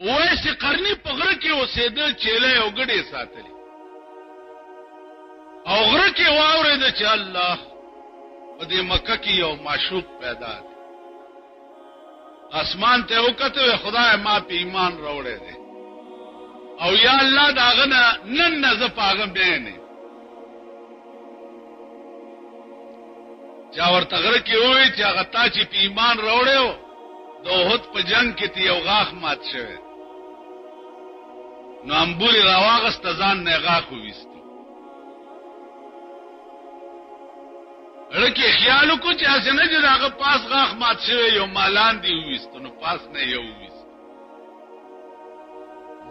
اویس قرنی په غره کې اوسېده، چیلې او ګډې ساتلې او غره کې واورېده چې الله په دې مکه کې یو معشوق پیدا دی. اسمان ته وکته، خدای ما په ایمان راوړی دی او یا الله داغه نن نه زه پاغم بینه چا ورته غره کې وای چې هغه تا چې په ایمان راوړیو د احد په جنگ کې تی یو غاښ مات شوی، نو امبوري راواغست ځان نه غاښ وویستو. لکه خیال وکړو چې اسنه چې هغه پاس غاښ مات شوی یو مالان دی وویستو، نو پاس نه یو وویست.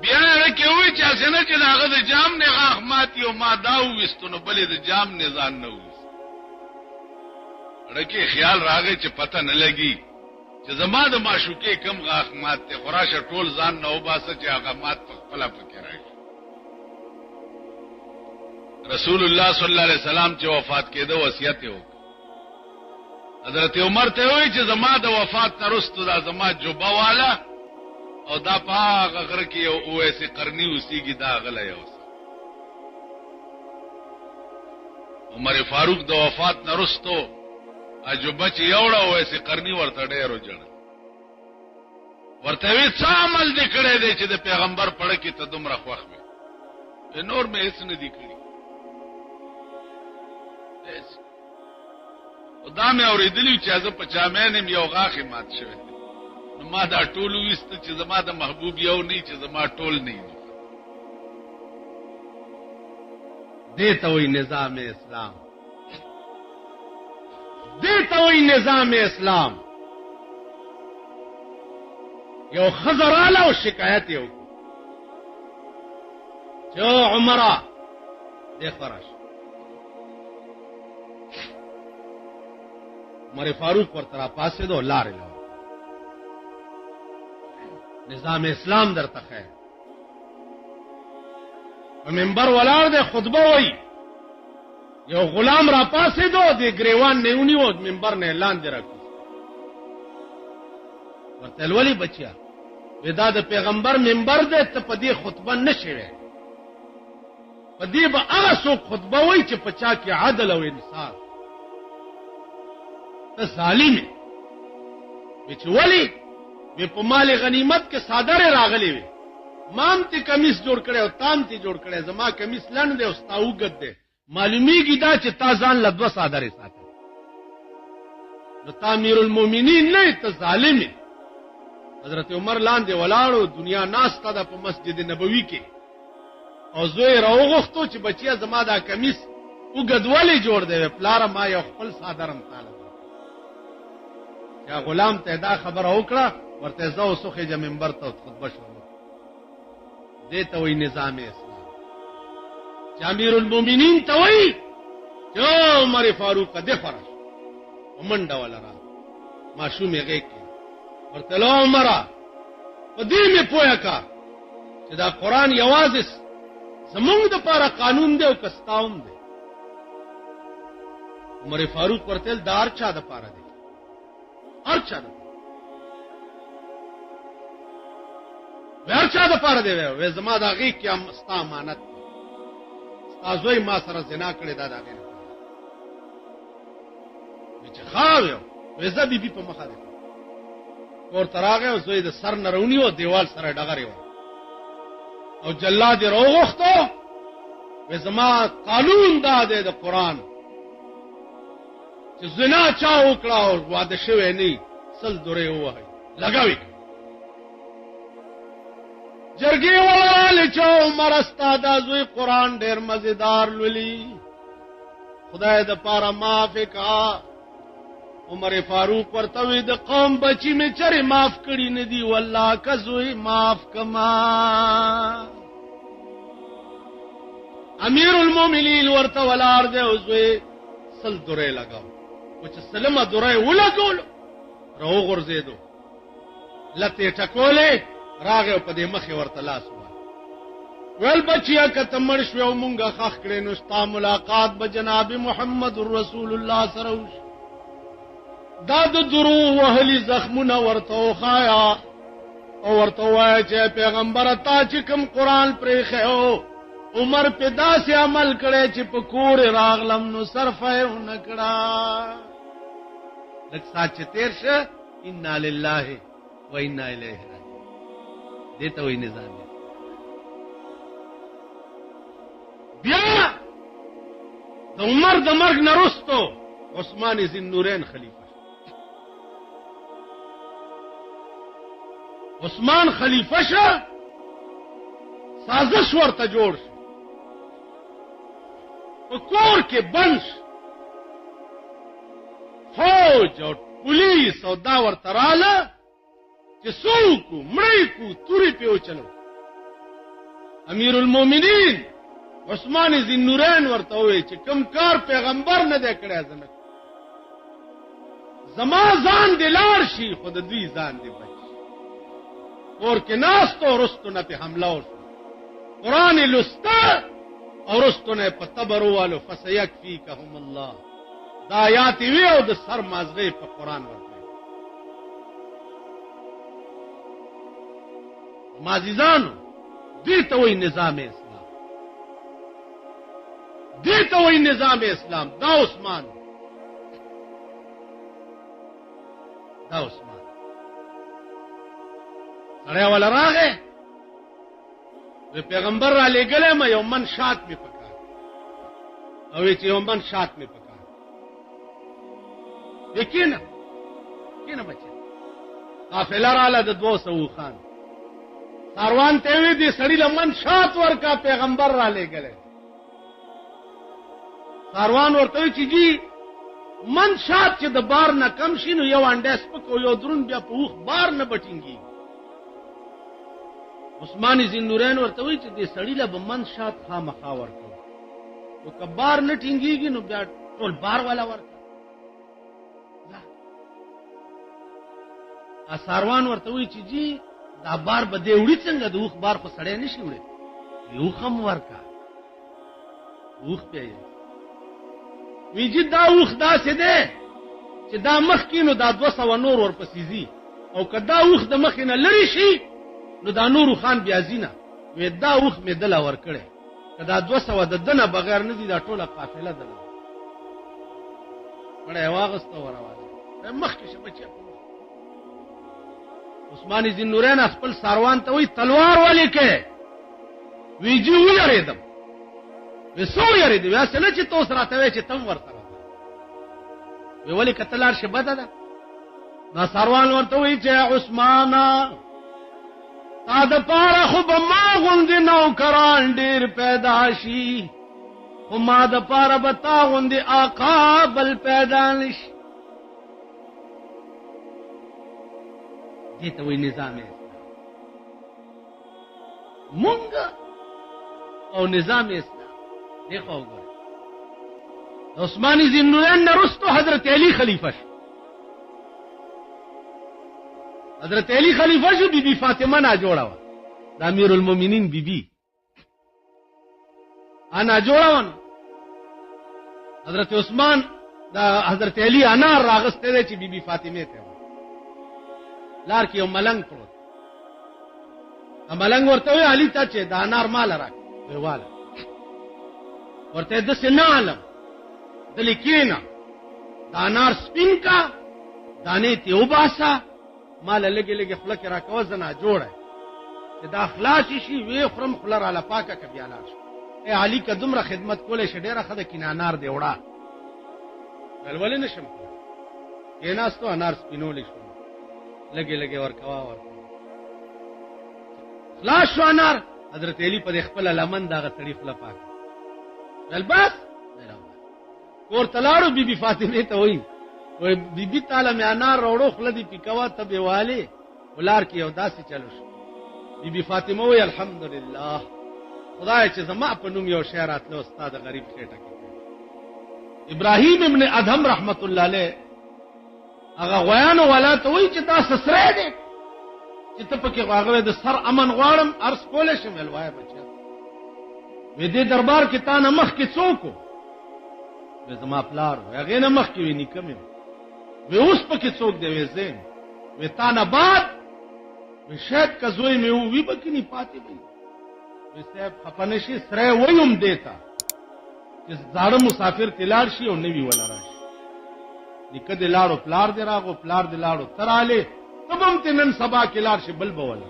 بیا لکه وای چې اسنه چې هغه د جام نه غاښ مات یو ما دا وویستو، نو بلې د جام نه ځان نه وویست. لکه خیال راغی چې پته نه لګي چې زما د معشوقې کم غاښ مات ته خراشه ټول ځان نه وباسه چې هغه مات په خپل پکې راځي. رسول الله صلی الله علیه وسلم چې وفات کېده وصیت یې وکړ. حضرت عمر ته وایي چې زما د وفات نه وروسته دا زما جوبه والا او دا په هغه غره کې یو اویس قرنی اوسېږي، دا غلی اوسه. عمر فاروق د وفات نه وروسته عجوبه چې یوړه اویس قرنی ورته ډېر وجړل، ورته وی څه عمل دې کړی دی چې د پیغمبر پړه کې ته دومره خوښ وې؟ نور مې هېڅ نه دي کړي. دا مې اورېدلي چې زه په چامین یم یو غاښ یې مات شوی، نو ما دا ټول وویسته چې زما د محبوب یو نه چې زما ټول نه وي. دې ته وایي نظام اسلام، دې ته وایي نظام اسلام. یو ښځه راله او شکایت یې وکړو چې عمره دې خراش. عمر فاروق ورته راپاسېد او لارې لاړ. نظام اسلام درته خیر. په منبر ولاړ دی خطبه وایي، یو غلام راپاسېدو د ګریوان نه ونیو، منبر نه لاندې راکوز. ورته ولې بچیا؟ دا د پیغمبر منبر دی، ته په دې خطبه نه شوې. په دې به هغه څوک خطبه وایي چې په چا کې عدل او انصاف. ته ظالم یې. وی چې ولې؟ وی په مال غنیمت کې صادرې راغلې وي، ما هم ته کمیس جوړ کړی او تا هم ته جوړ کړی، زما کمیس لنډ دی او ستا اوږد دی، معلومیږي دا چې تا ځان له دوه صادرې ساتل. نو تا امیر المؤمنین نه، ته ظالم یې. حضرت عمر لاندې ولاړو، دنیا ناسته ده په مسجد نبوي کې، او زوی راوغوښتو چې بچیا زما دا کمیس اوږد ولې جوړ دی؟ پلاره ما یو خپل صادرم تاله. یا غلام ته دا خبره وکړه، ورته زه اوس خېجه منبر ته خطبه شروع. دې ته وایي نظام اسلام. چې امیر المؤمنین ته وایي چې عمر فاروق دې خراش ومنډه ولا را ماشوم یې غېږ کې ورته له عمره په دې مې پوهه کا چې دا قرآن یوازې زمونږ دپاره قانون دی او که ستا هم دی. عمر فاروق ورته دا هر چا دپاره دی، هر چا دپاره. هر چا دپاره دی. وی زما د هغې کې ستا امانت دی، ستا زوی ما سره زنا کړې دا د هغې دپاره. وی چې ښه وی، وی زه بیبي په مخه دی کور ته راغی او زوی د سر نه رونیو، دیوال سره ډغرې وه او جلاد یې راوغوښتو. وی زما قانون دا دی د قرآن چې زنا چا وکړه او واده شوی نه 100 دورې ووهئ لګوي. جرګې ولاړې چې عمره ستا دا زوی قرآن ډېر مزېدار لولي، خدای دپاره معافې کا. عمر فاروق ورته وی د قوم بچی مې چرې معاف کړي نه دي، والله که زوی معاف کما. امیر المؤمنین ورته ولاړ دی او زوی 100 دورې لګاو، او چې 100مه دورې ولګولو راوغورځېدو، لتې ټکولې راغی او په دې مخې ورته لاس ووهه. ویل بچیا که ته مړ شوې او مونږه ښخ کړې نو ستا ملاقات به جناب محمد رسول الله سره وشي. دا د دروغ وهلي زخمونه ورته وښایه او ورته وایي چې پیغمبر تا چې کوم قرآن پرېښی او عمر په داسې عمل کړی چې په کور راغلم نو صرفه یې ونه کړه. لږ ساعت چې تېر شه انا لله و انا الیه راجعون. دې ته وایي نظام. بیا د عمر د مرګ نه وروستو عثمان ذوالنورین خلیفه. عثمان خلیفه شه، سازش ورته جوړ شو، په کور کې بند شو، فوج او پولیس او دا ورته راله چې څوک مړی کو تورې پې وچلو. امیر المؤمنین عثمان ذوالنورین ورته وویل چې کوم کار پیغمبر نه دی کړی زه نه کوم. زما ځان دې لاړ شي خو د دوی ځان دې بچ. کور کې ناست او وروستو نه پې حمله وشوه، قرآن یې لسته او وروستو نه یې په تبر ووالو فسیکفیکهم الله. دا آیات یې وی او د سر مازغه په قرآن ورته. معززانو دې ته وایي نظام اسلام، دې ته وایي نظام اسلام. دا عثمان، دا عثمان سړی والا راغی وی پیغمبر را لېږلی ما یو من شات مې پکار او وی چې یو من شات مې پکار. وی کېنه کېنه بچه. قافله راله د 200 خان. ساروان ته وی دې سړي له من شات ورکا پیغمبر را لېږلی. ساروان ورته وی چې جی من شات چې د بار نه کم شي نو یو انډه سپک او یو درون بیا په اوښ بار نه بټینګي. عثمان ذوالنورین ورته وی چې دې سړي له به من شات خامخا ورکړو، نو که بار نه ټینګېږي نو بیا ټول بار والا ورکړه. ساروان ورته وی چې جی دا بار به دې وړي څنګه، د اوښ بار خو سړی نه شي وړی. اوښ هم ورکړه، اوښ بیا یې وی جی دا اوښ داسې دی چې دا مخکې نو دا 200 نور ورپسې ځي، او که دا اوښ د مخې نه لرې شي نو دا نورو خان بیا ځي نه. وی دا اوښ مې دله ورکړی، که دا 200 د ده نه بغیر نه دي دا ټوله قافله دله. مړی یې واغسته ورواله مخکې شه بچیه. عثمان ذوالنورین خپل ساروان ته وی تلوار ولې کې؟ وی جی ویرېدم. وی څه ویرېدې؟ وی هسې نه چې ته اوس راته وایې چې ته هم ورسره ځه. وی ولې که ته لاړ شې بده ده؟ دا ساروان ورته وی چې عثمانه تا د پاره خو به ما غوندې نوکران ډېر پیدا شي، خو ما د پاره به تا غوندې آقا بل پیدا نه شي. دې ته وایي نظام اسلام. مونږ او نظام اسلام. دې خو وګورئ د عثمان ذوالنورین نه وروستو حضرت علي خلیفه شو. حضرت علی خلیفہ شو، بی بی فاطمه نا جوړه و د امیر المؤمنین بی بی انا جوړه و. حضرت عثمان دا حضرت علی انار راغسته دی چې بی بی فاطمه ته لار کې یو ملنګ پروت. ملنګ ورته وی علي ته چې دا انار مال راک ویواله. ورته د سنالم د لیکینا دا انار سپین کا دانه ته وباسا مال لګي لګي خپل کې راکوه زنا جوړه چې دا اخلاص شي وی خرم خلر علی پاکه ک بیا لاش. اے علي که دومره خدمت کولې شه ډیره خده کینه انار دی وړه ولولې نشم کې ناستو انار سپینولې شو لګي لګي ورکوا خلاص شو انار. حضرت علی په خپل لمن دا غتړي خپل پاک ول بس کور تلاړو بی بی فاطمه ته وای وای بی بی تعالی می انار وروړو خلدي پکوا ته بیواله ولار کې یو داسې چلو شو. بی بی فاطمه وای الحمدلله خدای چې زما په نوم یو شعر اتلو استاد غریب خېټه کې. ابراهیم ابن ادهم رحمت الله علیه هغه غویانو ولا ته وای چې تاسو سره دي چې ته پکې واغوي د سر امن غواړم ارس کولې شم ولوای بچا وې دې دربار کې تا نه مخ کې څوک وې زما پلار هغه نه مخ کې ویني کمه وې اوس پکې څوک دی وې زم وې تا نه بعد شاید کزوی مې وی بکنی پاتې وي وی صاحب خپنشي سره ویم دیتا چې زاړه مسافر تلار شي او نوی ولا راشي نکه د لاړو پلار دی راغو پلار دی لاړو تراله تبم تنن سبا کې لار شي بل بول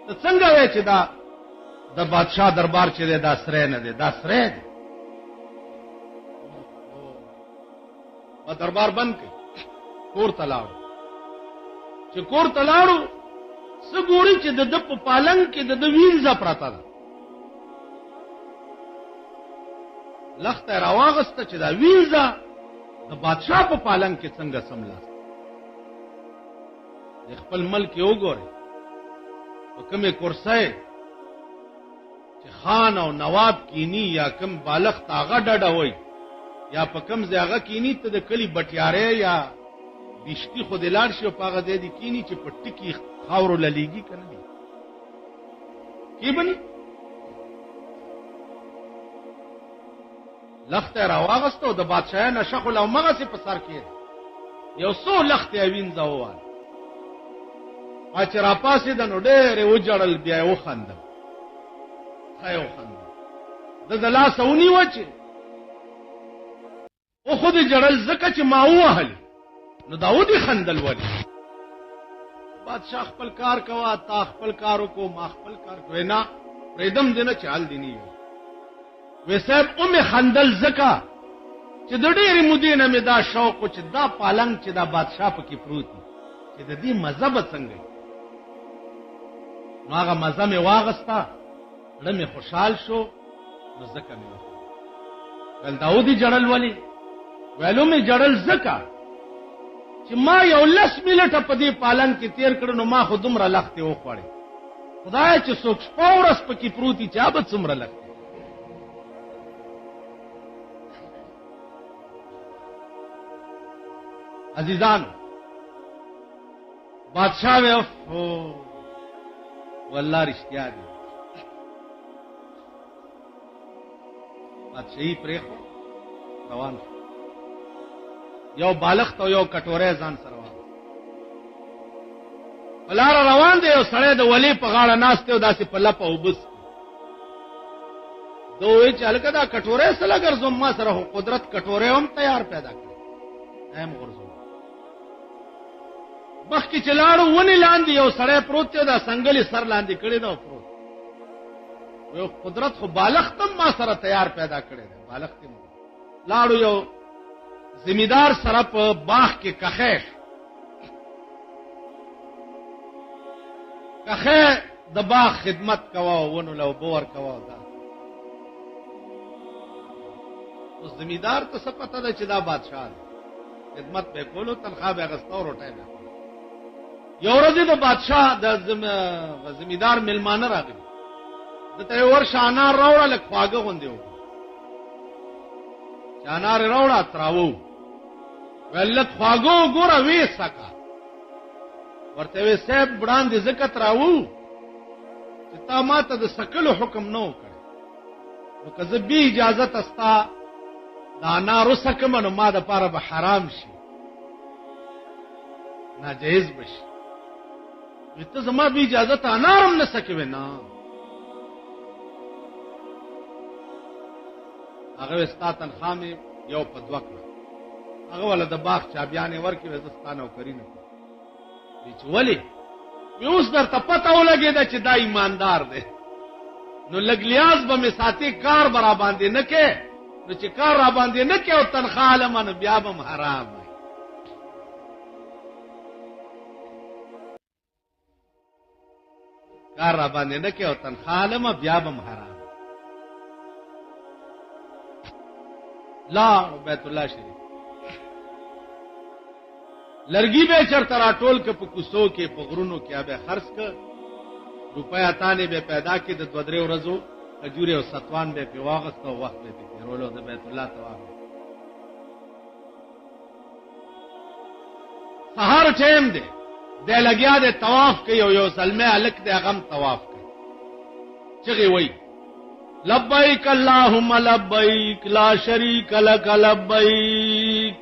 ته څنګه وای چې دا د بادشاہ دربار چې دا سره نه دی دا سره دی په دربار بند کړ کور تلاړو چې کور تلاړو سګوري چې د په پالنګ کې د وینځه پراته ده لخت راواغسته چې دا وینځه د بادشاہ په پالنګ کې څنګه سملا د خپل ملک یو ګوري په کومه کرسۍ چې خان او نواب کینی یا کم بالغ تاغه ډډه وای یا په کم ځای کینی ته د کلی بټیاره یا بشتی خو دلار شي په هغه ځای کینی چې په ټکی خاورو للیږي کنه دي کی بني لخت راواغستو د بادشاہ نشخ له مغه سي په سر کې یو څو لخت اوین ځوان اچ را پاسې د نو ډېر وجړل بیا و خندم خایو خندم د دلاسونی وچه او خود جړل زکه چې ما وهل نو داودی خندل ولی بادشاہ خپل کار کوا تا خپل کارو کو ما خپل کار کو نه ریدم دینه چال دینی وې صاحب خندل زکه چې د ډېرې مودې نه مې دا شوق چې دا پالنګ چې دا بادشاہ پکې پروت دی چې د دې مذهب څنګه نو هغه مزه مې واغستا لمه خوشحال شو نو زکه مې ول داودی جړل ولی ویلو مې جړل زکه چې ما یو لس ملټه په دې پالنګ کې تیر کړو نو ما خو دومره لختې وخوړې خدای چې څوک شپورس پکې پروتي چا به څومره لختې عزیزانو بادشاہ وی والله رښتیا دي بادشاہي پرې روان یو بالغ ته یو کټوره ځان سره ولار روان دی یو سړی د ولی په غاړه ناشته او داسې په لپه وبس دوی چې الکه دا کټوره سره ګرځم ما سره قدرت کټوره هم تیار پیدا کړ هم ورزو مخکې چې لاړو ونی لاندې یو سړی پروت دی دا څنګه سر لاندې کړی دا پروت یو قدرت خو بالغ تم ما سره تیار پیدا کړی دی بالغ تم لاړو یو زمیدار سره په باغ کې کخه د باغ خدمت کوا ونو لو بور کوا دا اوس زمیدار ته څه پته ده چې دا بادشاہ خدمت به کولو تنخواه به غستو روټه به یو ورځ د بادشاہ د زمیدار ملمانه راغی د ته ورشانه راوړل لک خواګه غوندیو چانار راوړه تراوو ولک خواګو ګوره وې سکا ورته وې صاحب وړاندې زکات راوو چې تا ماته د سکلو حکم نو کړ نو که زه به اجازه تستا دا نارو سکم نو ما د پاره به حرام شي ناجیز بشي ته زما به اجازه ته انارم نه سکوي نه هغه ستا تنخواه مې یو په دوه کړه هغه ول د باغ چابیانې ورکې وزستانه او کرینه چې ولی اوس درته پته ولګېده چې دا ایماندار دی نو لګلیاز به مې ساتي کار برا باندې نه کې نو چې کار را باندې نه کې او تنخواه لمنه بیا به حرام وي کار را باندې نه کې او تنخواه لمه بیا به حرام لا بیت الله شریف لرګي به چرته راټول ک په کوسو کې په غرونو کې به خرڅ ک روپیا تانه به پیدا کې د 2-3 ورځو اجوره او ستوان به په واغست او وخت به تیرولو د بیت الله طواف سحر ټیم دی د لګیا د طواف کوي او یو سلمه الک د غم طواف کوي چغي وای لبیک اللهم لبیک لا شریک لک لبیک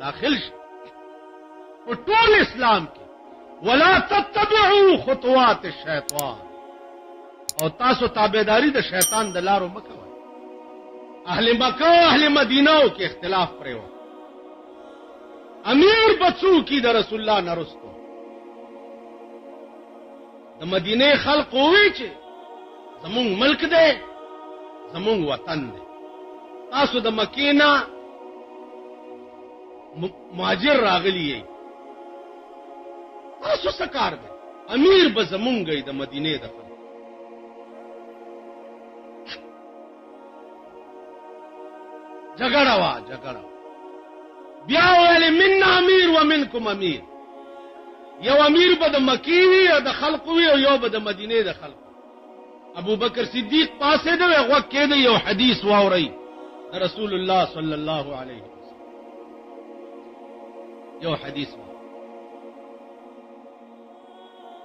داخل شي په ټول اسلام کې ولا تتبعوا خطوات الشیطان او تاسو تابعداري د شیطان د لارو مکوئ. اهل مکه او اهل مدینه کې اختلاف پرې و. امیر بچو کی د رسول الله نرستو د مدینه خلق وی چې زمون ملک دی زمون وطن دی. تاسو د مکې نه مهاجر راغلی یې تاسو سکار دی امیر به زمونږ د مدینه د خلق. جګړه بیا ویل من امیر و منکم امیر. یو امیر به د مکی وی او د خلق وی او یو به د مدینه د خلق. ابو بکر صدیق پاسې دی غوږ کې دی یو حدیث واوري رسول الله صلی الله علیه وسلم. یو حدیث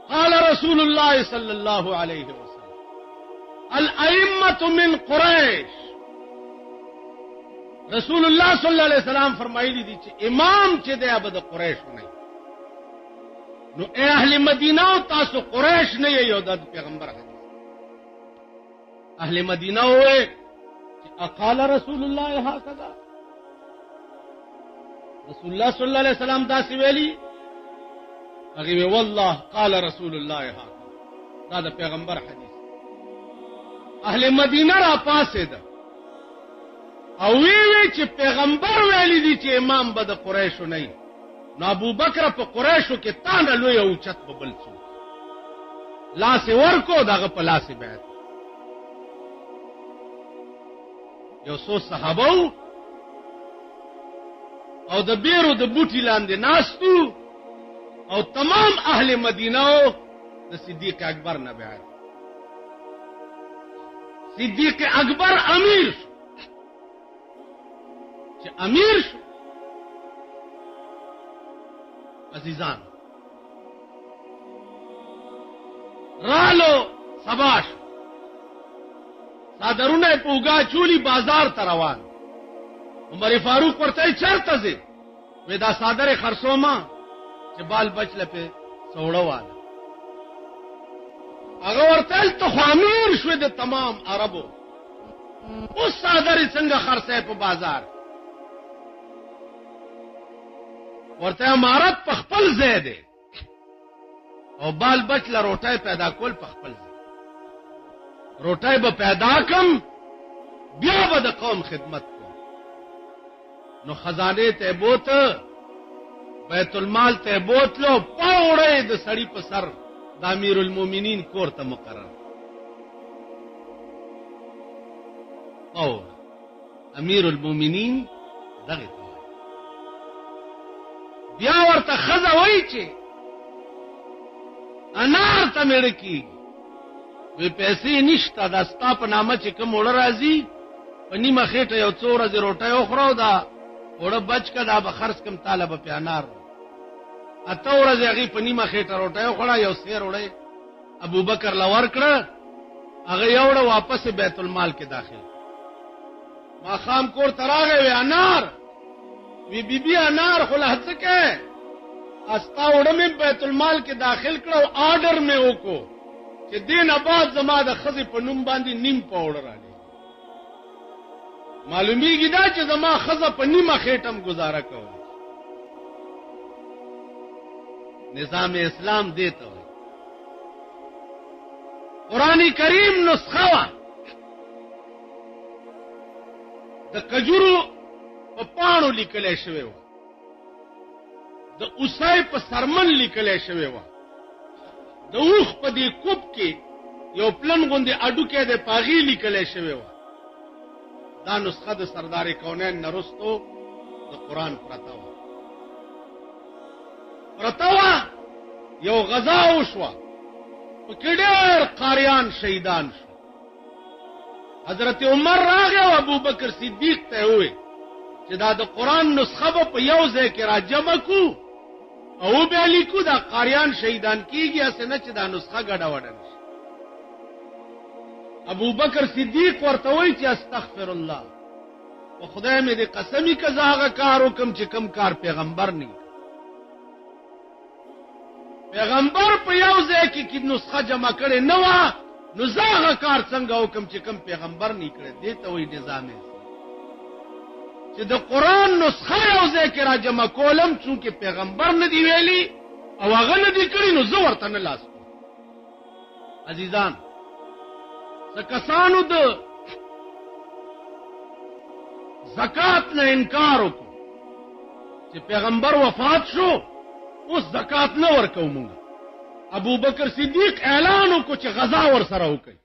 قال رسول الله صلی الله علیه وسلم الائمه من قریش. رسول الله صلی الله علیه وسلم فرمایلی دي چې امام چې دی به د قریش نه. نو اهل مدینه او تاسو قریش نه یو د پیغمبر حدیث. اهل مدینه وې چې اقال رسول الله هكذا. رسول الله صلی الله علیه وسلم دا سی ویلي هغه والله قال رسول الله هكذا. دا د پیغمبر حدیث. اهل مدینه را پاسې ده او وی چې پیغمبر ویلي دي چې امام به د قریشو نه. نو ابو بکر په قریشو کې تانه لوی او چت ببل څو لاس ورکو دغه په لاس بیعت. یو څو صحابه او د بیرو د بوټي لاندې ناستو او تمام اهل مدینه د صدیق اکبر نه بیعت. صدیق اکبر امیر شو. چې امیر شو عزیزان رالو سباش صادرونه پوگا چولی بازار تروان. عمر فاروق ورته چرته زی وې دا صادره خرصوما چې بال بچ لپه سوړواله. هغه ورته ته امیر شو د تمام عربو. اوس صادره څنګه خرڅه په بازار ورته امارت په خپل ځای دی او بال بچ له روټۍ پیدا کول په خپل ځای. روټۍ به پیدا کم بیا به د قوم خدمت کوم. نو خزانه ته بوت بیت المال ته بوتلو پاوړې د سړی په سر د امیر المؤمنین کور ته مقرر. او امیر المؤمنین دغه بیا ورته خزه وای چې انار ته مړ کی وی پیسې نشته دا ستا په نامه چې کوم وړ راځي په نیمه خېټه یو څو ورځې روټۍ وخورو دا وړ بچ کا دا به خرڅ کم طالب په انار اته ورځې هغه په نیمه خېټه روټۍ وخوړه یو سیر وړې ابو بکر لور کړ هغه یوړه واپس بیت المال کې داخل. ما خام کور تراغه وی انار وی بی انار خلا څکه استا وړمې بیت المال کې داخل کړو آرډر مې وکړو چې دین آباد زما د خزې په نوم باندې نیم پاوډر راځي. معلومیږي دا چې زما خزه په نیمه خېټم گزاره کوي. نظام اسلام دیتا وي. قرآن کریم نسخه د کجورو په پاڼو لیکل شوی و. د اوسای په سرمن لیکل شوی و. د اوخ په دې کوب کې یو پلن غوندې اډو کې د پاغي لیکل شوی و. دا نسخه د سردار کونین نرستو د قرآن پرتا و. یو غزا وشوه په کې ډېر قاریان شهیدان شو. حضرت عمر راغی او ابو بکر صدیق ته وویل چې دا د قرآن نسخه په یو ځای کې راجمع کو او به لیکو دا قاریان شهیدان کیږي اسنه چې دا نسخه ګډه وډه نشي. ابو بکر صدیق ورته وایي چې استغفر الله او خدای مې دې قسمی که زه هغه کار وکم چې کم کار پیغمبر نه پیغمبر په یو ځای کې نسخه جمع کړي نه وه نو زه هغه کار څنګه وکم چې کم پیغمبر نه کړي دې ته وایي نظام چې د قرآن نسخه یو ځای کې را جمع کولم چونکې پیغمبر نه دی ویلي او هغه نه دی کړي نو زه ورته نه لاس کوم عزیزان څه کسانو د زکات نه انکار وکړو چې پیغمبر وفات شو اوس زکات نه ورکو مونږ ابو بکر صدیق اعلان وکړو چې غزا ور سره وکړي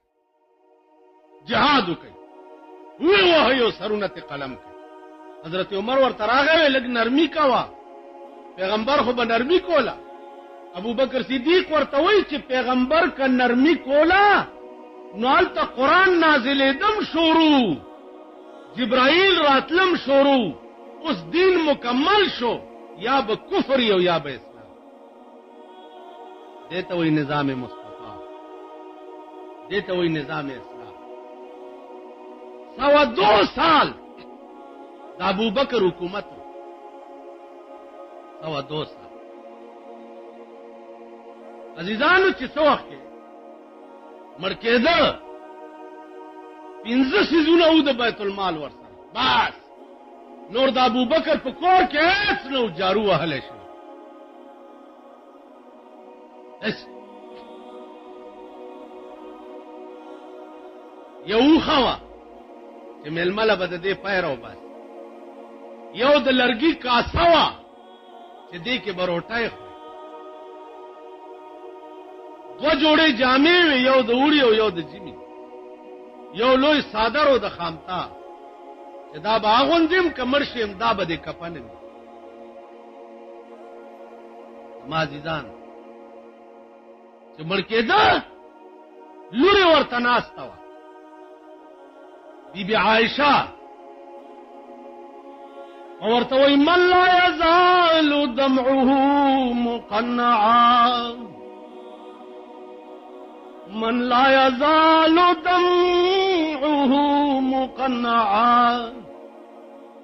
جهاد وکړي وایو سرونه ته قلم کړي حضرت عمر ورته راغی لږ نرمي کوه پیغمبر خو به نرمي کوله ابو بکر صدیق ورته وایي چې پیغمبر که نرمي کوله نو هلته قرآن نازلېدم شروع جبرائیل راتلم شروع اوس دین مکمل شو یا به کفر یو یا به اسلام دیتا وی نظام مصطفی دیتا وی نظام اسلام 102 سال دا ابو بکر حکومت 102 سال عزیزانو چې څه وخت کې مړ کېده 15 سیزونه و د بیت المال ورسره بس نور د ابو بکر په کور کې هیڅ نو جارو وهلی شو یو خوا چې مېلمله به د دې پای راوباسي یو د لرګي کاسه وه چې دې کې به روټۍ خوري 2 جوړې جامې وې یو د اوړي او یو د ژمي یو لوی صادر او د خامتا چې دا به اغوندم که مړ شم دا به د کفن وي ما عزیزان چې مړ کېده لورې ورته ناسته وه بیبي عایشه او ورته وایي من لا یزال دمعه مقنعا من لا يزال دمعه مقنعا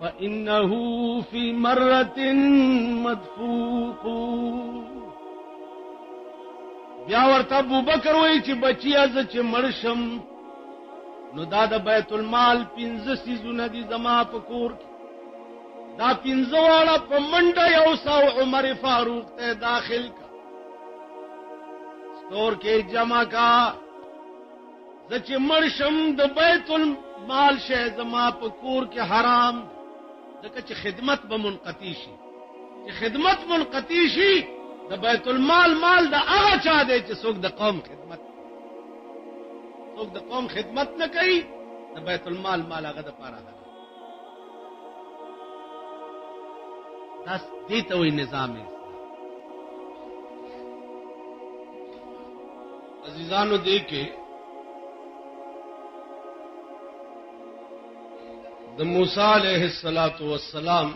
فإنه في مرة مدفوق بیا ورته ابو بکر وایي چې بچیا زه چې مړ شم نو دا د بیت المال 15 سیزونه دي زما په کور کې دا 15 واړه په منډه یو سو عمر فاروق ته داخل کا ستور کې جمع کا زه چې مړ شم د بیت المال شی زما په کور کې حرام ځکه چې خدمت به منقطع شي چې خدمت منقطع شي د بیت المال مال د هغه چا دی چې څوک د قوم خدمت څوک د قوم خدمت نه کوي د بیت المال مال هغه د پاره ده داس دې ته وایي نظام عزیزانو دې کې د موسی علیہ الصلوۃ والسلام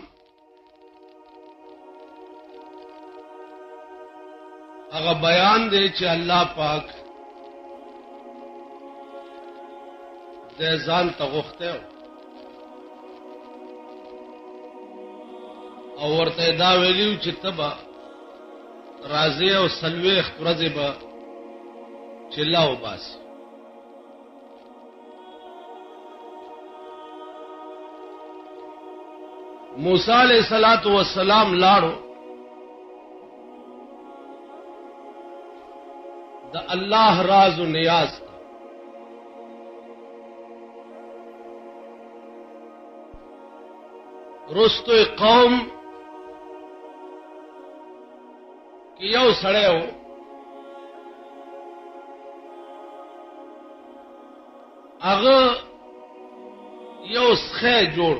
هغه بیان دی چې الله پاک د ځان ته غوښته او ورته دا ویلو چې تبا راضی او سلويخ ورځې به چلاو باس موسی علیہ الصلوۃ والسلام لاړو د الله راز و نیاز رستو قوم کی یو سړی و هغه یو څخه جوړ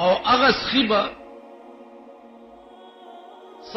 او هغه څخه س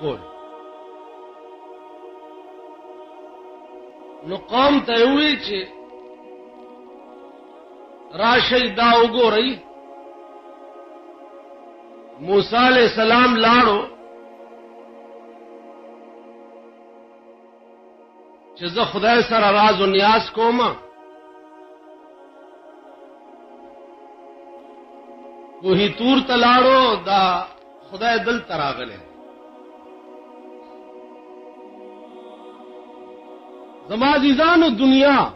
کول نو قوم ته وی چې راشي دا وګورئ موسی علیہ السلام لاړو چې زه خدای سره راز او نیاز کوم، کوهی تور ته لاړو، دا خدای دلته راغلی. زما عزیزانو دنیا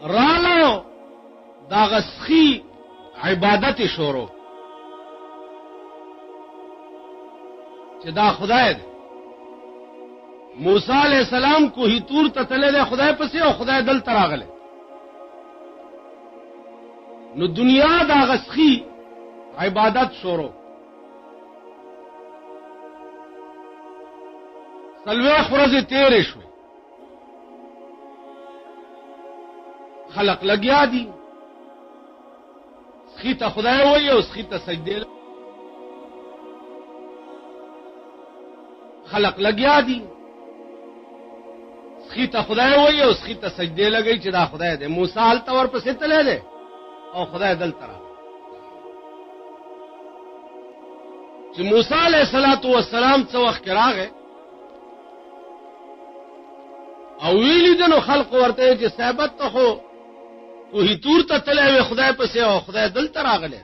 رالو دا غسخی عبادت شروع چې دا خدای دی. موسی علیہ السلام کوهی تور ته تللی دی خدای پسې، او خدای دلته راغلی. نو دنیا دا غسخی عبادت شروع. سلویخ ورځې تیرې شوې، خلق لګیا دي، سخی ته خدای وایي او سخی ته سجدې، خلق لګیا دي، سخی ته خدای وایي او سخی ته سجدې لګوي چې دا خدای دی. موسی هلته ورپسې تللی دی او خدای دلته راغلی. چې موسی علیه السلام څه وخت کې راغی او ویلی دنو خلق ورته چې صاحبت ته خو کوهی تور ته تللی وی خدای پسې او خدای دلته راغلی،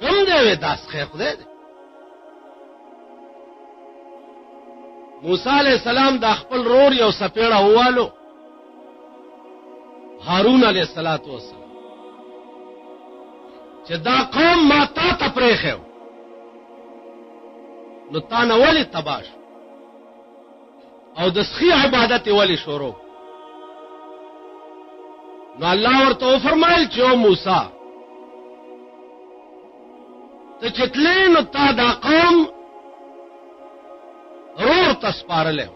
کوم دی وی دا څخه خدای دی. موسی علیہ السلام دا خپل رور یو سپیړه ووالو، هارون علیہ السلام، چې دا قوم ما تا ته پرېښی نو تا نه ولې تباش او د سخی عبادت ولی شروع. نو الله ورته وفرمایل چې او موسی ته چتلې نو تا دا قوم رور ته سپارلی،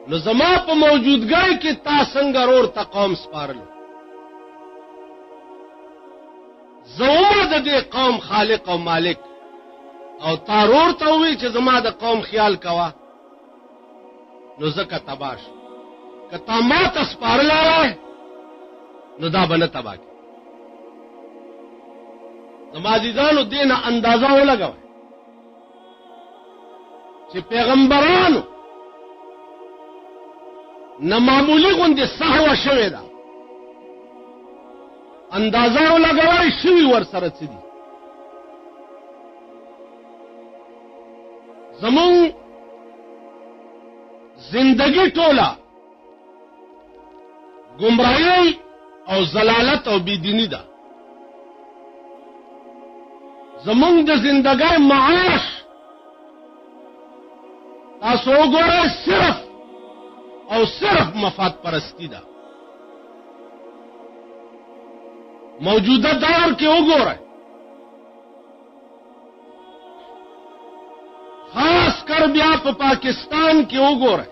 نو زما په موجودګۍ کې تا څنګه رور ته قوم سپارلو. زما د دې قوم خالق او مالک، او تا رور ته وی چې زما د قوم خیال کوا، نو زکه تباش که تا ما ته سپارلی نو دا به نه تبا کی. زما عزیزانو دې نه اندازه ولګوئ چې پیغمبرانو نه معمولی غوندې سهوه شوې ده، اندازه ولګوئ شوي ورسره څه دي. زمون زندگی ټوله گمراهی او ضلالت او بیدینی ده. زمون د زندګۍ معاش تاسو وګورئ صرف او صرف مفاد پرستی ده. موجوده دور کې وګورئ، خاص کر بیا په پاکستان کې وګورئ،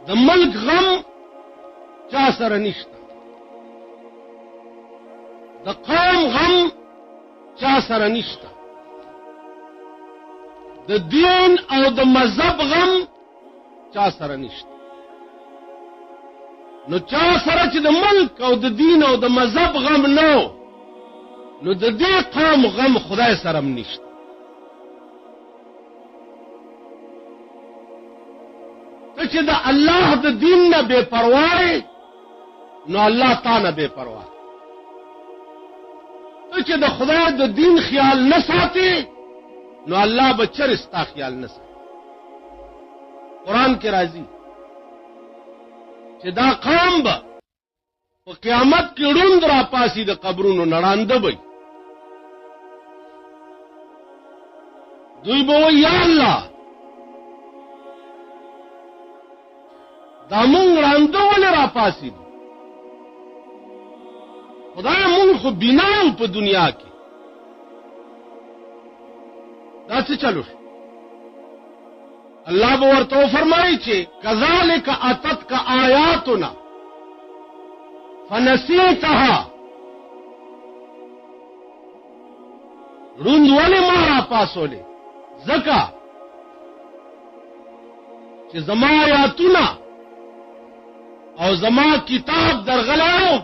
د ملک غم چا سره نشته، د قوم غم چا سره نشته، د دین او د مذهب غم چا سره نشته. نو چا سره چې د ملک او د دین او د مذهب غم نو، نو د دې قوم غم خدای سره هم نشته. ته چې د الله د دین نه بے پروا، نو الله تا نه بے پروا. ته چې د خدای د دین خیال نه ساتي، نو الله به چر ستا خیال نه ساتي. قرآن کې راځي چې دا قوم به په قیامت کې ړوند را پاسي، د قبرونو نړانده به دوی به وایي یا الله دا مونږ ړانده ولې را پاسي دي؟ خدای مونږ خو بینا یو په دنیا کې، دا څه چلو شو؟ الله به ورته فرمایي چې کذالک اتتک آیاتنا فنسیتها. روند ولې ما را پاسولې؟ ځکه چې زما آیاتونه او زما کتاب درغلی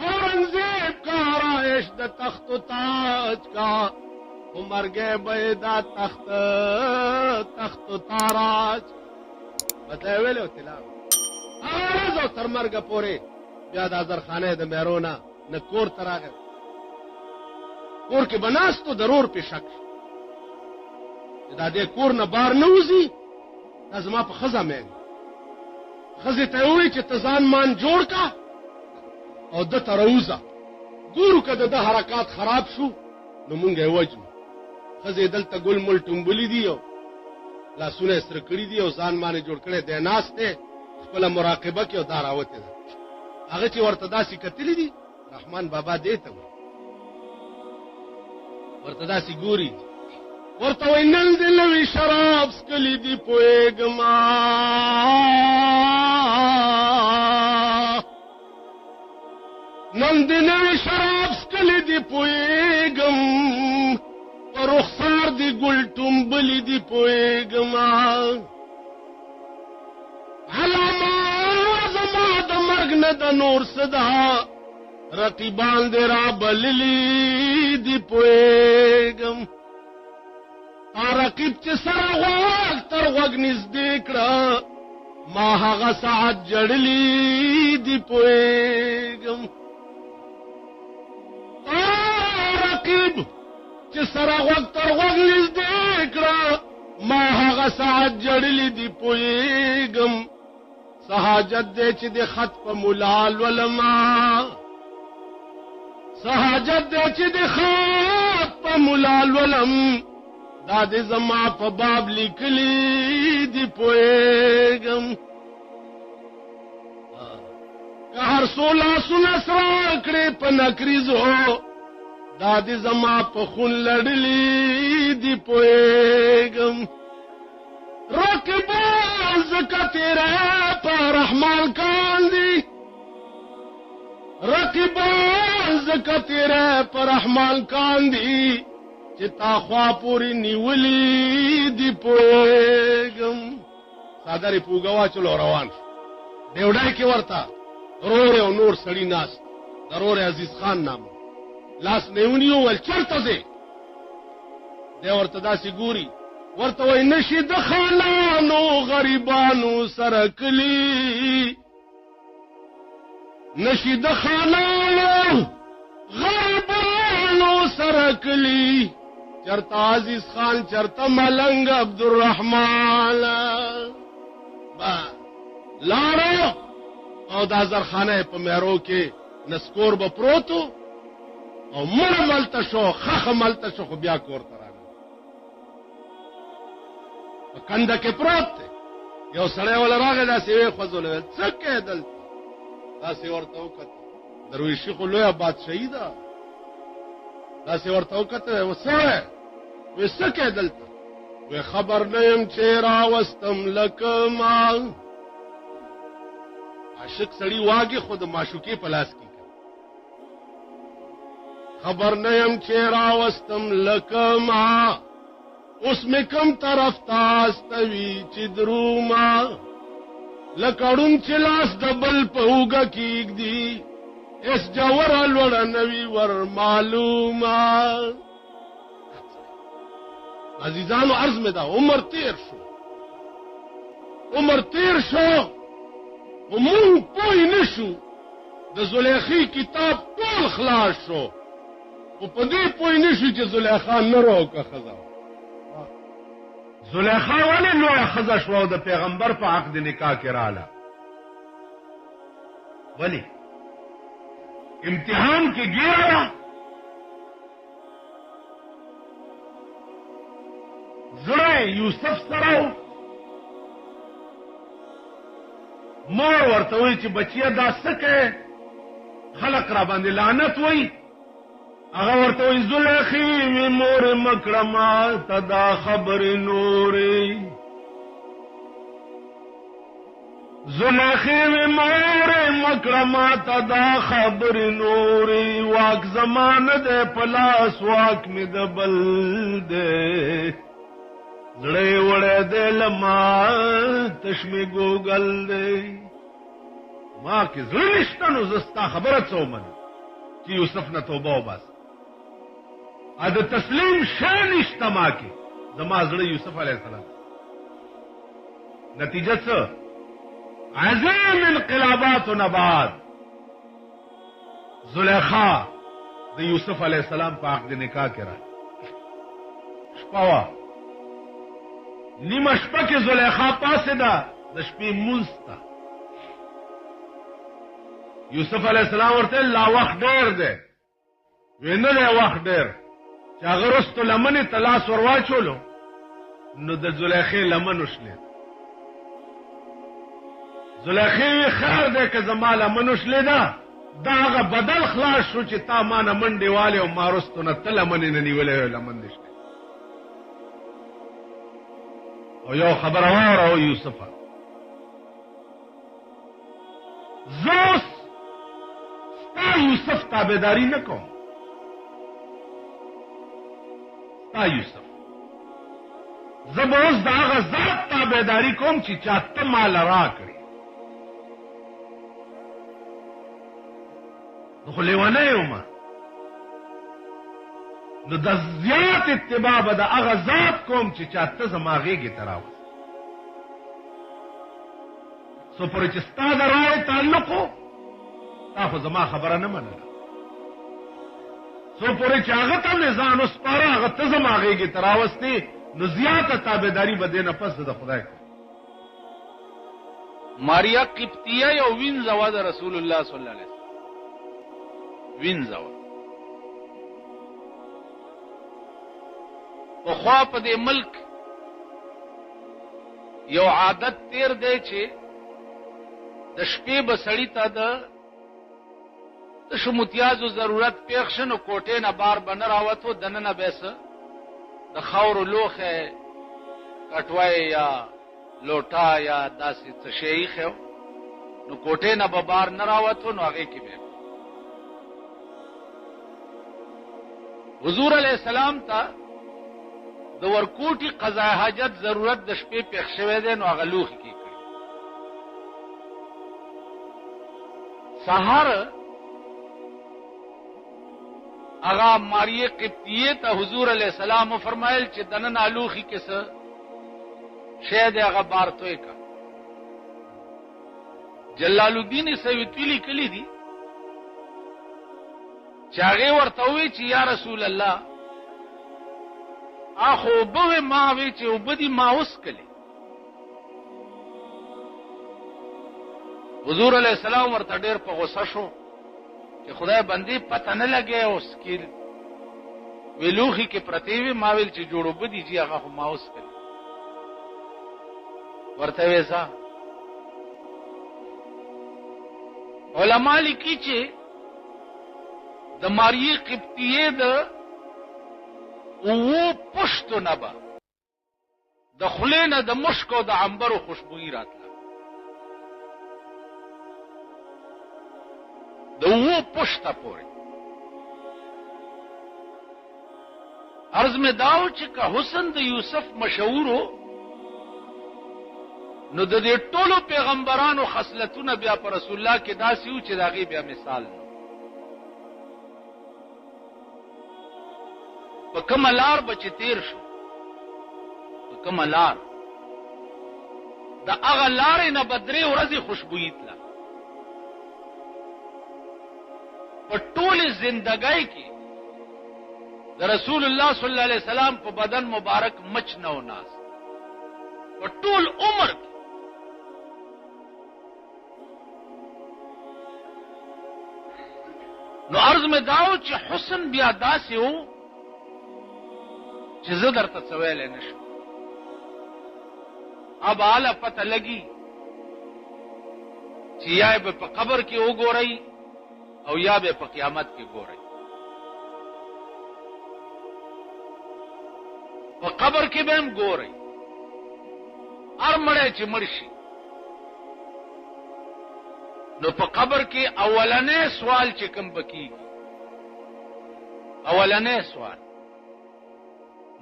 اورنگزیب کا آرائش دا تخت و تاج کا مر گئے بیدا تخت و تاراج بتائے ویلے ہو تلا آرز او تر مرگا پورے بیا دا زرخانه دا میرونا نا کور تراغ کور کے بناستو ضرور پی شک دا دے کور نا بار نوزی دا زما پا خزا مینگ خزی تیوی چی تزان مان جوڑ کا او دا تروزا گورو که دا حرکات خراب شو نو مونگے وجنو خزی دلتا گل مل ٹنبولی دیو لاسونه سره کړی دی او ځان باندې جوړ کړی دی ناس ته خپل مراقبه کې او داراوته ده هغه چې ورته داسې کتلی دي رحمان بابا دې ته ورته داسې ګوري ورته وای نن دې نوی شراب سکلی دی پوېګما نن دې نوی شراب سکلی دی پوېګم رخسار دی گل ټومبلی دی پوېګما علامه زما د مرګ نه د نور صدا رقیبان دی را بللی دی پوېګم رقیب چې سره غوږ تر غوږ نږدې کړه ما هغه ساعت جړلی دی پوېګم رقیب چې سره غوږ تر غوږ نږدې کړه ما هغه ساعت جړلی دی پوېګم سہاجت دے چې د خط په ملال ولما سہاجت دے چې د خط په ملال ولم دا د زما په باب لیکلی دی پوېګم که هر سولا سونه سره کړې په نکریزو دا د زما په خون لړلی دی پوېګم رقیبان زکا تیرے پر رحمان کاندی رقیبان زکا تیرے پر رحمان کاندی چتا خوا پوری نیولی دی پوېګم سادری پوګوا چلو روان دیوډای کې ورتا رور او نور سړی ناس ضرور عزیز خان نام لاس نیونیو ول چرته دی دی ورته داسې ګوري ورته وای نشي د خانانو غریبانو سره کلی نشي د خانانو غریبانو سره کلی چرته عزیز خان چرته ملنګ عبدالرحمن با لارو او دا زرخانه په میرو کې نسکور به پروتو او مړ ملته شو خخ ملته شو خو بیا کور ته کنده کې پروت دی یو سړی ولا راغی داسې وی خوځول څه کې دلته داسې ورته وکړه درویشي خو لویه بادشاهي ده داسې ورته وکړه وسه وی څه کې دلته وی خبر نه یم چې راوستم لکه ما عاشق سړی واګي خود معشوقې په لاس کې خبر نه یم چې راوستم لکه ما اس میں کم طرف تاستوی چدروما لکڑن چلاس دبل پہوگا کیگ دی اس جور الوڑا نوی ور معلوما عزیزانو عرض میں دا عمر تیر شو ومون پوئی نشو دا زلیخی کتاب طول خلاص شو و پدی پوئی نشو چه زلیخا نرو که خزا زلیخا ولی لوی خزا شو د پیغمبر په عقد نکاح کې رااله ولی امتحان کې ګیرا زړه یوسف سره مور ورته وی چې بچیا دا سکه خلق را باندې لعنت وای هغه ورته وی زلیخی وی مور مکرما تدا خبر نوري زلیخی وی مور مکرما تدا خبر نوري واک زمان دے پلاس واک می دبل دے زړه وړه د لما تشمی ګوګل دی ما کې زړه نشته نو زستا خبره څو من چې یوسف نه توبه وباس ا د تسلیم شان نشته ما کې زما زړه یوسف علیه السلام نتیجه څه عظیم انقلابات و نبات زلیخا د یوسف علیہ السلام په عقد نکاح کې را شپوا نیمه شپه کې زلیخا پاسه ده د شپې مونستا یوسف علیہ السلام ورته لا وخت ډیر ده وینه له وخت ډیر چې هغه رستو لمنې تلاس ورواچولو نو د زلیخې لمن وشلې زلیخې خیر ده که زما لمن وشلې ده دا هغه بدل خلاص شو چې تا ما نه منډې والې او ما رستو نه ته لمنې نه نیولې لمن دې شته او یو خبره واوره او یوسفه زه ستا یوسف تابعداري نه کوم ستا یوسف زه به اوس د هغه ذات تابعداري کوم چې چا ته مال راکړي نو خو لیونه یم نو د زیات اتباع به د هغه ذات کوم چې چا ته زما غېږې ته راوست څو پورې چې ستا د رایې تعلق و تا خو زما خبره نه منله څو پورې چې هغه ته مې ځان وسپاره هغه ته زما غېږې ته راوستې نو زیاته تابعداري به دې نه پس د خدای کوم ماریا قبطیه یو وینځه وه د رسول الله صلی الله علیه وسلم وینځه وه پخوا په دې ملک یو عادت تیر دی چې د شپې به سړي ته د شمتیازو ضرورت پیښ شه نو کوټې نه بار به نه راوتو دننه به څه د خاورو لوښی کټوی یا لوټا یا داسې څه شی ایښی نو کوټې نه به بار نه راوتو نو هغې کې به حضور علیہ السلام ته د ورکوټي قضا حاجت ضرورت د شپې پیښ شوی دی نو هغه لوښي کې کړي سهار هغه ماریه قبطیه ته حضور علیہ السلام فرمایل چې دننه لوښي کې څه شی دی هغه بار توی کا جلال الدین سیوطی لیکلی دي چې هغه ورته وی چې یا رسول الله اخو به ما وی چې وبدي ما اوس کلی حضور علیہ السلام ورته ډېر په غوسه شو چې خدای بندي پته نه لګي اوس کې ویلوخي کې پرتی وی ما ویل چې جوړو بدي چې هغه خو ما اوس کلی ورته ویسا علماء لیکي چې د ماریه قبطیه د او پښتو نبا د خلینه د مشکو د عنبرو خوشبوئی راتله د او پښته پورې عرض میں داو چې که حسن د یوسف مشهورو نو د دې ټولو پیغمبرانو خصلتونه بیا پر رسول الله کې داسې و چې داغي بیا مثال نه په کومه لار به چې تیر شو په کومه لار د هغه لارې نه به 3 ورځې خوشبويي تله په ټولې زندګۍ کې د رسول الله صلی الله علیه وسلم په بدن مبارک مچ نه و ناس په ټول عمر کې نو عرض میں داو چې حسن بیا داسې و چې زه درته څه ویلی نه شم اب اعلی پته لګي چې یا به په قبر کې وګورئ او یا به په قیامت کې ګورئ په قبر کې به هم ګورئ هر مړی چې مړ شي نو په قبر کې اولنې سوال چې کوم بکیږي اولنې سوال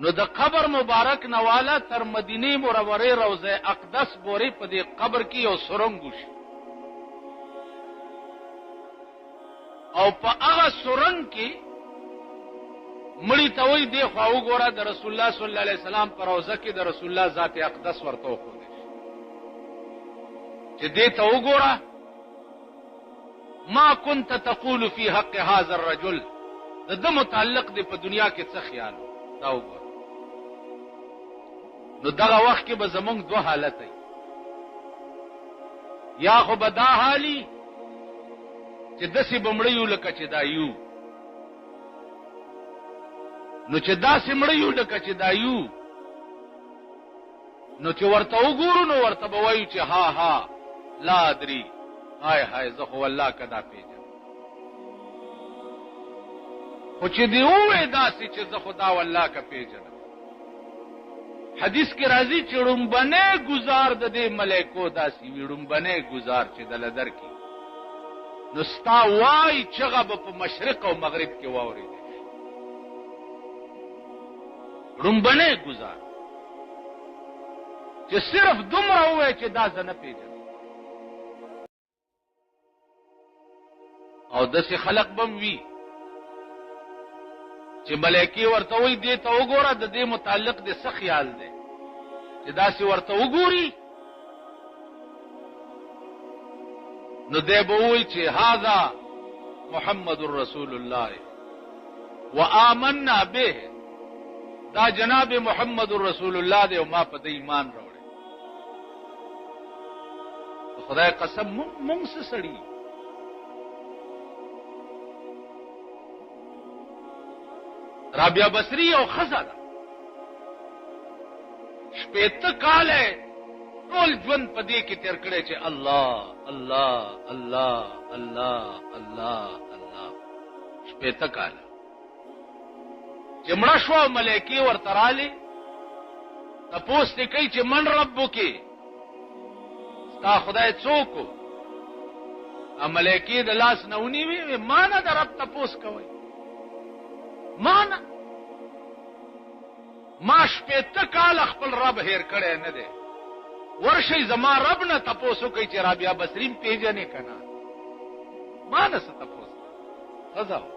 نو د قبر مبارک نواله تر مدینه منوره روضه اقدس پورې په دې قبر کې یو سرنګ وشي او په هغه سرنګ کې مړی ته وایي دی خوا وګوره د رسول الله صلی الله علیه وسلم په روضه کې د رسول الله ذات اقدس ورته وښودل چې دې ته وګوره ما كنت تقول في حق هذا الرجل د متعلق دی په دنیا کې څه خیال دا وګوره نو دغه وخت کې به زمونږ دوه حالت وي یا خو به دا حالي چې داسې به مړه یو لکه چې دا یو نو چې داسې مړه یو لکه چې دا یو نو چې ورته وګورو نو ورته به وایو چې ها ها لا ادري هاي هاي زه خو الله کدا پیژنم خو چې دی وې داسې چې زه خدا والله کا پیژنم حدیث کې راځي چې رومبنه گزار د دې ملائکو داسې وي رومبنه گزار چې دل در کې نو ستا وای چغه په مشرق او مغرب کې واوري رومبنه گزار چې صرف دومره وای چې دا زنه پیژنم او داسې خلق بم وي چې ملائکه ورته وي دې ته وګوره د دې متعلق د څه خیال دی چې داسې ورته وګوري نو دې به وایي چې هذا محمد رسول الله وآمنا به دا جناب محمد رسول الله دی او ما په دې ایمان راوړی خدای قسم مونږ څه سړي رابعه بصری او خزاده شپېته کاله ټول ژوند په دې کې تیر کړی چې الله الله الله الله الله الله شپېته کاله چې مړه شو ملائکه ورته رالي تپوس دې کوي چې من ربک ستا خدای څوک ا ملائکه د لاس نه ونیوي ما نه د رب تپوس کوي ما شپېته کال خپل رب هیر کړی نه دی ورشي زما رب نه تپوسو کوي چې رابعه بصری پیژنې کنه ما نه څه تپوس غزاو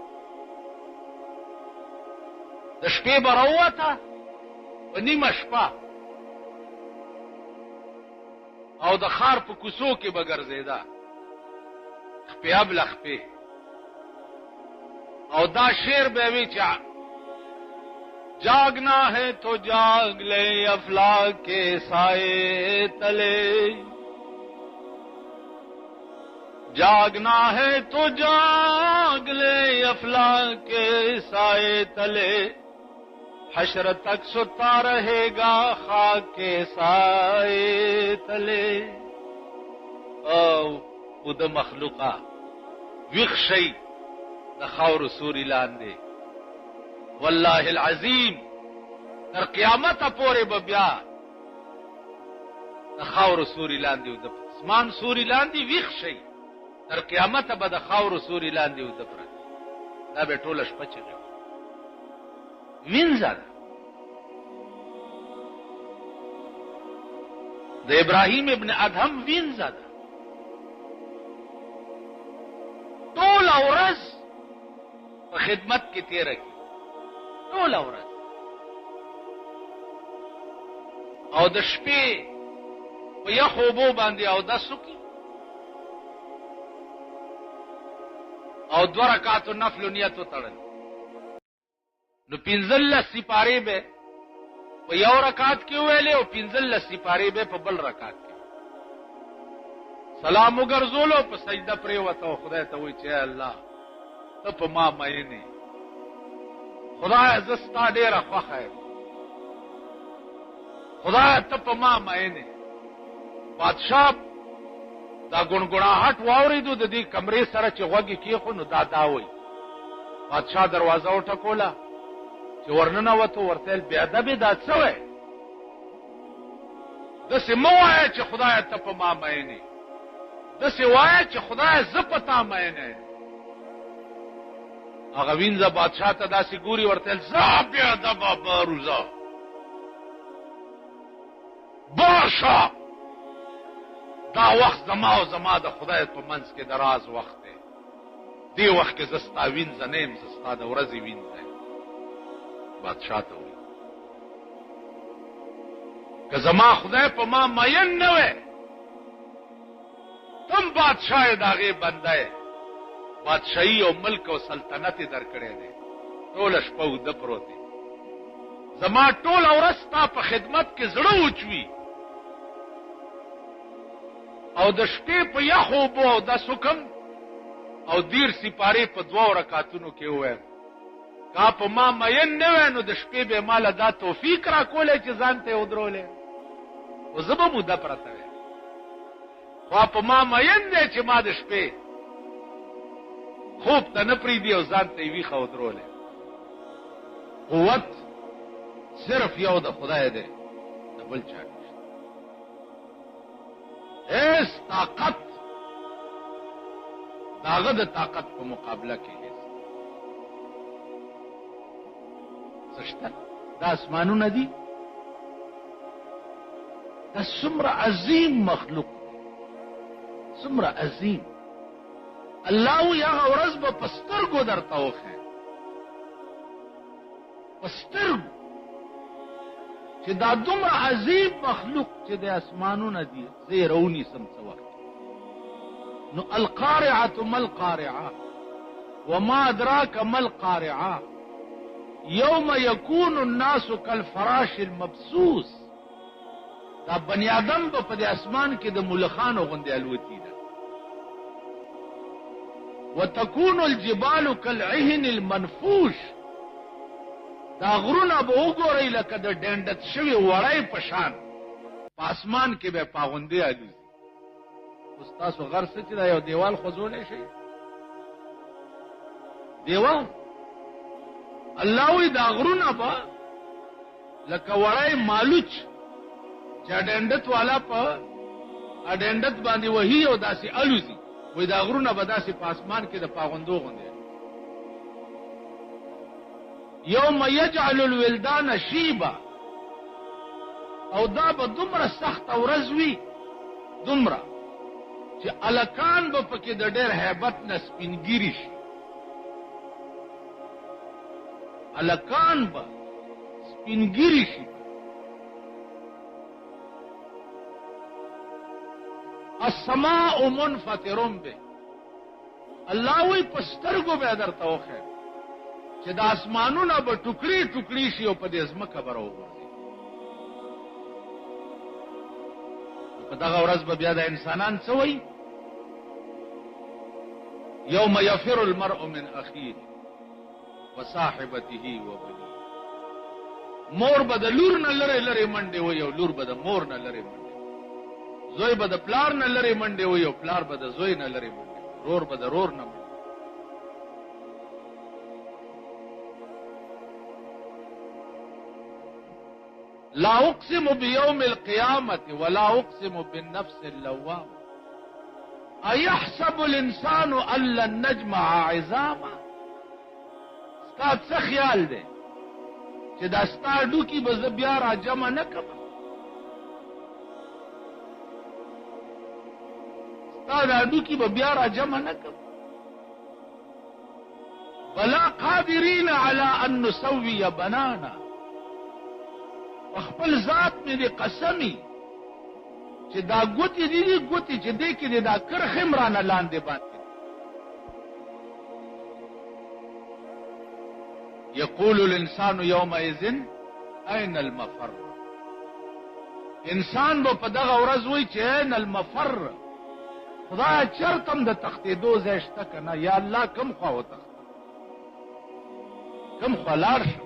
د شپې براوته په نیمه شپه او د خار په کوڅو کې به ګرځېده خپې ابله خپې او دا شعر به وی چې جاگنا ہے تو جاگ لے افلاک کے سائے تلے جاگنا ہے تو جاگ لے افلاک کے سائے تلے حشر تک ستا رہے گا خاک کے سائے تلے او خود مخلوقہ وخشی د خاور سوري لاندې والله العظیم تر قیامت پورې به بیا د خاور سوري لاندې او د اسمان سوري لاندې ویښ شي تر قیامت به د خاور سوري لاندې او د پرځ دا به ټوله شپه چغي وینځه د ابراهیم ابن ادهم وینځه ټول ورځ په خدمت کې تیر کی ټول ورځ او د شپې په یخو بو باندې او د سکی او 2 رکعات نفل نیت وتړل نو 15 سپاره به په یو رکعت کې ویلې او 15 سپاره به په بل رکعت کې سلام وګرځولو په سجده پرې وته خدای ته وی چې الله ته په ما مینه خدای زستا ډیره خوخه خدای ته په ما مینه بادشاہ دا ګونګړاهټ واوریدو د دې کمرې سره چې غوږی کیخو نو دا وای بادشاہ دروازه وټکولا چې ورننه وته ورتل بیا ادب دا څه وای د سموای چې خدای ته په ما مینه د سوای چې خدای ز پتا مینه هغه وینځه بادشاہ ته داسې ګوري ورته ځه بیا دبه باروزه باشه دا وخت زما او زما د خدای په منځ کې دراز وخت دی دی وخت کې زه ستا وینځه نه یم زه ستا د ورځې وینځه یم بادشاہ ته وایي که زما خدای په ما مین نه وی تم بادشاہ یې د هغې بنده یې بادشاهي او ملک او سلطنت یې درکړی دی ټوله شپه اوده پروت دی زما ټوله ورځ ستا په خدمت کې زړه وچوي او د شپې په یخو اوبو اودس وکم او دیر سپارې په 2 رکعتونو کې ووایم کا په ما مین نه وی نو د شپې به ماله دا توفیق را کولی چې ځان ته یې ودرولی خو زه به موده پرته وی خو په ما مین دی چې ما د شپې خوب ته نه پرېږدي او ځان ته یې ویښه ودرولی قوت صرف یو د خدای دی د بل چا نشته هیڅ طاقت د هغه د طاقت په مقابله کې هیڅ څه شته دا اسمانونه دي دا څومره عظیم مخلوق څومره عظیم الله وی هغه ورځ به په سترګو درته وښیم په سترګو چې دا دومره عظیم مخلوق چې د اسمانونه دي زه یې راونیسم څه وخت نو القارعة ما القارعة وما أدراك ما القارعة يوم يكون الناس كالفراش المبثوث دا بني آدم په دې اسمان کې د ملخانو غوندې الوتی ده وتكون الجبال كالعهن المنفوش دا غرونه به وګورئ لکه د ډنډت شوي وړی په شان په اسمان کې به پاغوندې الوزي اوس تاسو غر څه چې دا یو دیوال خوځولی شي دیوال الله وی دا غرونه به لکه وړی مالوچ چې ډنډت والا په ډنډت باندې وهي او داسې الوزي وی دا غرونه به داسې په اسمان کې د پاغوندو غوندې یوم یجعل الولدان شیبا او دا به دومره سخت ورځ وي دومره چې الکان به پکې د ډېر هیبت نه سپینګیري شي الکان به سپینګیري شي السماء منفطر به الله وی په سترګو به درته وښیم چې د اسمانونه به ټوکړي ټوکړي شي او په دې ځمکه به راوغورځي په دغه ورځ به بیا د انسانان څه وایي یوم یفر المرء من اخیه وصاحبته وبنیه مور به د لور نه لرې لرې منډې وایي او لور به د مور نه لرې منډې زوی به د پلار نه لرې منډې وایي او پلار به د زوی نه لرې منډې رور به د رور نه منډې لا اقسم بيوم القيامة ولا اقسم بالنفس اللوامة ايحسب الانسان ان لن نجمع عظاما ستا څه خیال دی چې دا ستا ډوکي به زه بیا را جمع نه کړم ستا دا ډوکي به بیا را جمع نه کړم ولا قادرين على ان نسوي بنانا خپل ذات مې دې قسمي چې دا ګوتې دي ګوتې چې دې کې دا کرخم رانه لاندې باندې يقول الانسان يومئذ اين المفر انسان به په دغه ورځ وایي چې اين المفر خدای چرتم د تختېدو ځای شته که نه یا الله کم خوا وتښته کم خوا لاړ شم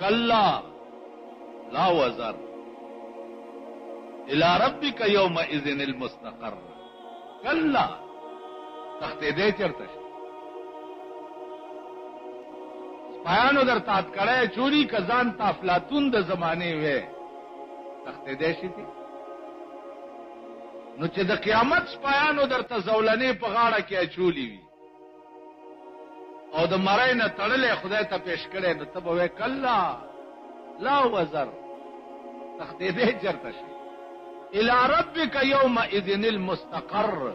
کلا لا وزر الى ربك يومئذ المستقر کلا تختېدی چرته شي سپایانو در تات کړی چوری که ځان ته افلاطون د زمانې وې تختېدی شي دي نو چې د قیامت سپایانو درته زولنې په غاړه کې اچولي وي او د مړی نه تړلې خدای ته پیش کړي نو ته به وایې کلا لا وزر تختیدې چرته شي الى ربک یومئذ المستقر.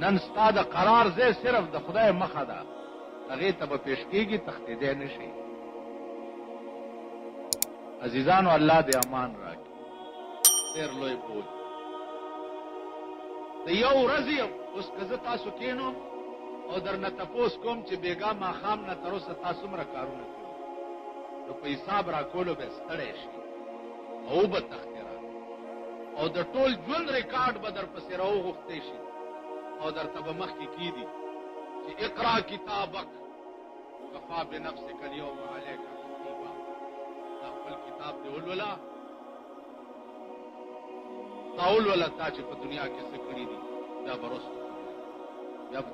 نن ستا د قرار ځای صرف د خدای مخه ده، هغې ته به پیش کېږي، تښتېدی نه شي. عزیزانو الله دې امان راکړي. ډېر لوی بوج د یو ورځې اوس که زه تاسو کښېنوم او درنه تپوس کوم چې بېګا ماښام نه تر اوسه تا څومره کارونه کړي، نو په حساب راکولو به ستړی شي او به تښتې راکړي او د ټول ژوند ریکارډ به در پسې راوغوښتی شي او درته به مخکې کېدي چې اقرا کتابک کفا بنفسک الیوم علیک حسیبا. دا خپل کتاب دې ولوله، تا ولوله تا چې په دنیا کې څه کړي دي، بیا به رسو بیا به